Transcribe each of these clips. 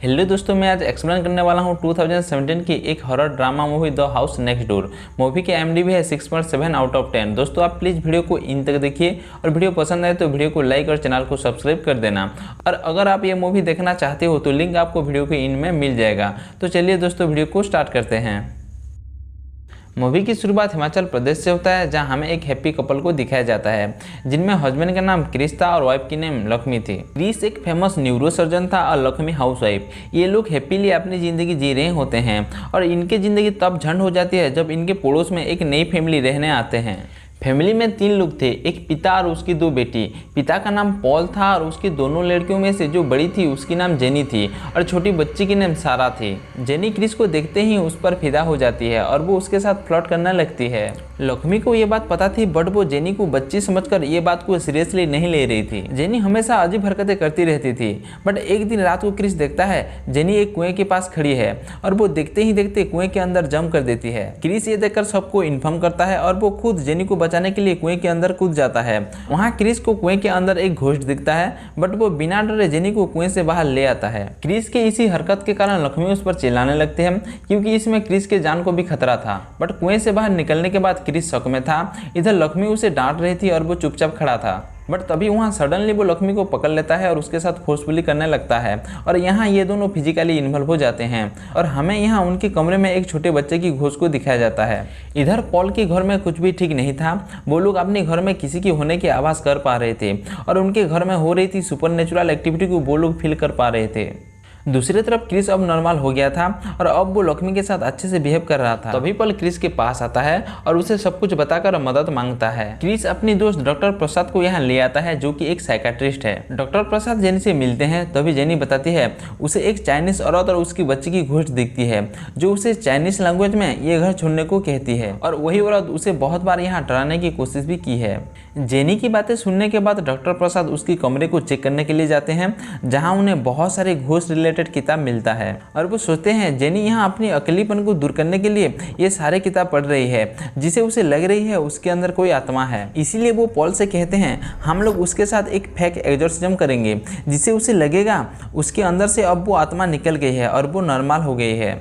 Hello दोस्तों, मैं आज एक्सप्लेन करने वाला हूँ 2017 की एक horror drama movie the house next door. Movie की IMDb है 6.7 आउट ऑफ 10। दोस्तों आप प्लीज़ वीडियो को इन तक देखिए और वीडियो पसंद आए तो वीडियो को लाइक और चैनल को सब्सक्राइब कर देना। और अगर आप ये मूवी देखना चाहते हो तो लिंक आपको वीडियो के इन में मिल जाएगा। तो चलिए दोस्तों वीडियो को स्टार्ट करते हैं। मूवी की शुरुआत हिमाचल प्रदेश से होता है, जहां हमें एक हैप्पी कपल को दिखाया जाता है जिनमें हस्बैंड का नाम क्रिस था और वाइफ की नेम लक्ष्मी थी। क्रिस एक फेमस न्यूरो सर्जन था और लक्ष्मी हाउसवाइफ। ये लोग हैप्पीली अपनी ज़िंदगी जी रहे होते हैं और इनकी ज़िंदगी तब झंड हो जाती है जब इनके पड़ोस में एक नई फैमिली रहने आते हैं। फैमिली में 3 लोग थे, एक पिता और उसकी 2 बेटी। पिता का नाम पॉल था और उसकी दोनों लड़कियों में से जो बड़ी थी उसकी नाम जेनी थी और छोटी बच्ची की नाम सारा थी। जेनी क्रिस को देखते ही उस पर फिदा हो जाती है और वो उसके साथ फ्लर्ट करने लगती है। लक्ष्मी को ये बात पता थी बट वो जेनी को बच्ची समझकर ये बात को सीरियसली नहीं ले रही थी। जेनी हमेशा अजीब हरकतें करती रहती थी बट एक दिन रात को क्रिस देखता है जेनी एक कुएं के पास खड़ी है और वो देखते ही देखते कुएं के अंदर जंप कर देती है। क्रिस ये देखकर सबको इन्फॉर्म करता है और वो खुद जेनी को बचाने के लिए कुएं के अंदर कूद जाता है। वहां क्रिस को कुएं के अंदर एक घोस्ट दिखता है बट वो बिना डरे जेनी को कुएं से बाहर ले आता है। क्रिस के इसी हरकत के कारण लक्ष्मी उस पर चिल्लाने लगते हैं क्योंकि इसमें क्रिस के जान को भी खतरा था। बट कुएं से बाहर निकलने के बाद क्रिस शक में था। इधर लक्ष्मी उसे डांट रही थी और वो चुपचाप खड़ा था। बट तभी वहाँ सडनली वो लक्ष्मी को पकड़ लेता है और उसके साथ फोर्सफुली करने लगता है और यहाँ ये दोनों फिजिकली इन्वॉल्व हो जाते हैं और हमें यहाँ उनके कमरे में एक छोटे बच्चे की घोष को दिखाया जाता है। इधर पॉल के घर में कुछ भी ठीक नहीं था। वो लोग अपने घर में किसी की होने की आवाज़ कर पा रहे थे और उनके घर में हो रही थी सुपरनेचुरल एक्टिविटी को वो लोग फील कर पा रहे थे। दूसरी तरफ क्रिस अब नॉर्मल हो गया था और अब वो लक्ष्मी के साथ अच्छे से बिहेव कर रहा था। तभी पॉल क्रिस के पास आता है और उसे सब कुछ बताकर मदद मांगता है। क्रिस अपनी दोस्त डॉक्टर प्रसाद को यहाँ ले आता है जो कि एक साइकेट्रिस्ट है। डॉक्टर प्रसाद जेनी से मिलते हैं तभी जेनी बताती है उसे एक चाइनीज औरत और उसकी बच्ची की घोस्ट दिखती है जो उसे चाइनीज लैंग्वेज में ये घर छोड़ने को कहती है और वही औरत उसे बहुत बार यहाँ डराने की कोशिश भी की है। जेनी की बातें सुनने के बाद डॉक्टर प्रसाद उसके कमरे को चेक करने के लिए जाते हैं जहाँ उन्हें बहुत सारे घोस्ट रिलेटेड किताब मिलता है और वो सोचते हैं जेनी यहाँ अपनी अकेलीपन को दूर करने के लिए ये सारे किताब पढ़ रही है जिसे उसे लग रही है उसके अंदर कोई आत्मा है। इसीलिए वो पॉल से कहते हैं हम लोग उसके साथ एक फेक एग्जॉर्सिज्म करेंगे जिससे उसे लगेगा उसके अंदर से अब वो आत्मा निकल गई है और वो नॉर्मल हो गई है।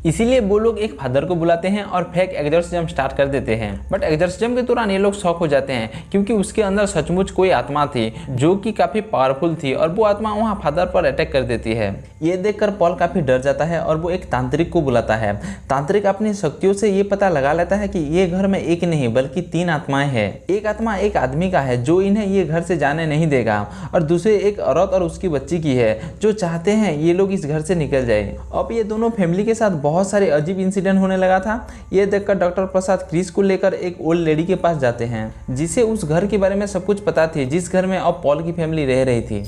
इसीलिए वो लोग एक फादर को बुलाते हैं और फेक एग्जॉर्सिज्म स्टार्ट कर देते हैं। बट एग्जॉर्सिज्म के दौरान ये लोग शॉक हो जाते हैं क्योंकि उसके अंदर सचमुच कोई आत्मा थी जो कि काफ़ी पावरफुल थी और वो आत्मा वहाँ फादर पर अटैक कर देती है। ये देखकर पॉल काफ़ी डर जाता है और वो एक तांत्रिक को बुलाता है। तांत्रिक अपनी शक्तियों से ये पता लगा लेता है कि ये घर में एक नहीं बल्कि 3 आत्माएं हैं। एक आत्मा एक आदमी का है जो इन्हें ये घर से जाने नहीं देगा और दूसरे एक औरत और उसकी बच्ची की है जो चाहते हैं ये लोग इस घर से निकल जाए। अब ये दोनों फैमिली के साथ बहुत सारे अजीब इंसिडेंट होने लगा था। ये देखकर डॉक्टर प्रसाद क्रिस को लेकर एक ओल्ड लेडी के पास जाते हैं जिसे उस घर के बारे में सब कुछ पता थी जिस घर में अब पॉल की फैमिली रह रही थी।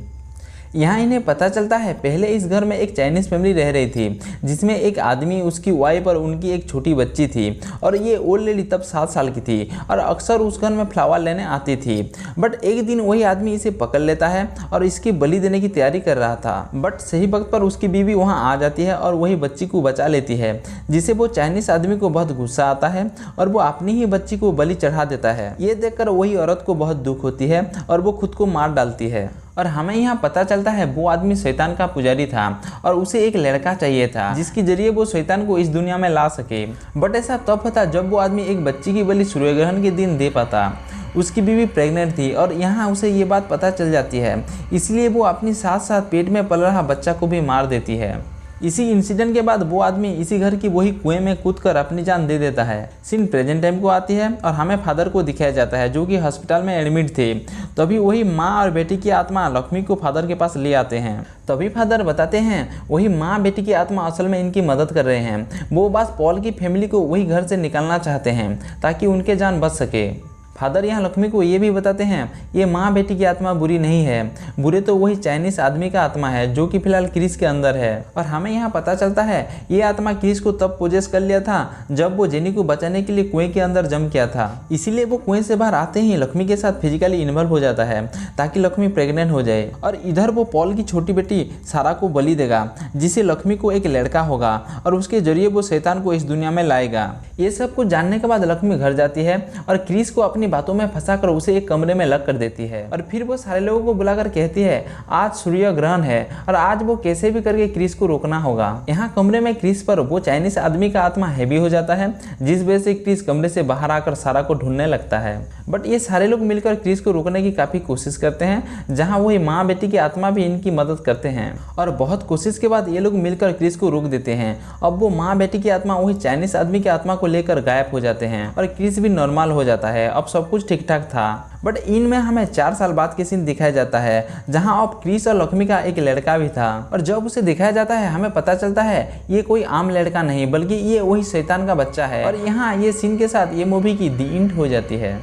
यहाँ इन्हें पता चलता है पहले इस घर में एक चाइनीज़ फैमिली रह रही थी जिसमें एक आदमी, उसकी वाइफ और उनकी एक छोटी बच्ची थी और ये ओल्ड लेडी तब 7 साल की थी और अक्सर उस घर में फ्लावर लेने आती थी। बट एक दिन वही आदमी इसे पकड़ लेता है और इसकी बलि देने की तैयारी कर रहा था। बट सही वक्त पर उसकी बीवी वहाँ आ जाती है और वही बच्ची को बचा लेती है जिसे वो चाइनीज़ आदमी को बहुत गुस्सा आता है और वो अपनी ही बच्ची को बलि चढ़ा देता है। ये देखकर वही औरत को बहुत दुख होती है और वो खुद को मार डालती है। और हमें यहाँ पता चलता है वो आदमी शैतान का पुजारी था और उसे एक लड़का चाहिए था जिसके जरिए वो शैतान को इस दुनिया में ला सके। बट ऐसा तब होता जब वो आदमी एक बच्ची की बलि सूर्यग्रहण के दिन दे पाता। उसकी बीवी प्रेग्नेंट थी और यहाँ उसे ये बात पता चल जाती है, इसलिए वो अपनी साथ साथ पेट में पल रहा बच्चा को भी मार देती है। इसी इंसिडेंट के बाद वो आदमी इसी घर की वही कुएं में कूदकर अपनी जान दे देता है। सीन प्रेजेंट टाइम को आती है और हमें फादर को दिखाया जाता है जो कि हॉस्पिटल में एडमिट थे। तभी वही माँ और बेटी की आत्मा लक्ष्मी को फादर के पास ले आते हैं। तभी फादर बताते हैं वही माँ बेटी की आत्मा असल में इनकी मदद कर रहे हैं। वो बस पॉल की फैमिली को वही घर से निकालना चाहते हैं ताकि उनके जान बच सके। फादर यहाँ लक्ष्मी को ये भी बताते हैं ये माँ बेटी की आत्मा बुरी नहीं है, बुरे तो वही चाइनीज आदमी का आत्मा है जो कि फिलहाल क्रिस के अंदर है। और हमें यहाँ पता चलता है ये आत्मा क्रिस को तब पोजेस कर लिया था जब वो जेनी को बचाने के लिए कुएं के अंदर जम किया था। इसीलिए वो कुएं से बाहर आते ही लक्ष्मी के साथ फिजिकली इन्वॉल्व हो जाता है ताकि लक्ष्मी प्रेग्नेंट हो जाए। और इधर वो पॉल की छोटी बेटी सारा को बलि देगा जिसे लक्ष्मी को एक लड़का होगा और उसके जरिए वो शैतान को इस दुनिया में लाएगा। ये सब कुछ जानने के बाद लक्ष्मी घर जाती है और क्रिस को अपनी बातों में फंसाकर उसे एक कमरे में लग कर देती है और फिर वो सारे लोगों को बुलाकर कहती है आज सूर्य ग्रहण है और आज वो कैसे भी करके क्रिस को रोकना होगा। यहाँ कमरे में क्रिस पर वो चाइनीज आदमी का आत्मा हैवी हो जाता है, जिस वजह से क्रिस कमरे से बाहर आकर सारा को ढूंढने लगता है। बट ये सारे लोग मिलकर क्रिस को रोकने की काफी कोशिश करते हैं, जहाँ वही माँ बेटी की आत्मा भी इनकी मदद करते हैं और बहुत कोशिश के बाद ये लोग मिलकर क्रिस को रोक देते हैं। अब वो माँ बेटी की आत्मा वही चाइनीज आदमी की आत्मा को लेकर गायब हो जाते हैं और क्रिस भी नॉर्मल हो जाता है। अब सब कुछ ठीक ठाक था। बट इनमें हमें 4 साल बाद के सीन दिखाया जाता है, जहां अब क्रिस और लक्ष्मी का एक लड़का भी था और जब उसे दिखाया जाता है हमें पता चलता है ये कोई आम लड़का नहीं बल्कि ये वही शैतान का बच्चा है। और यहाँ ये सीन के साथ ये मूवी की दी एंड हो जाती है।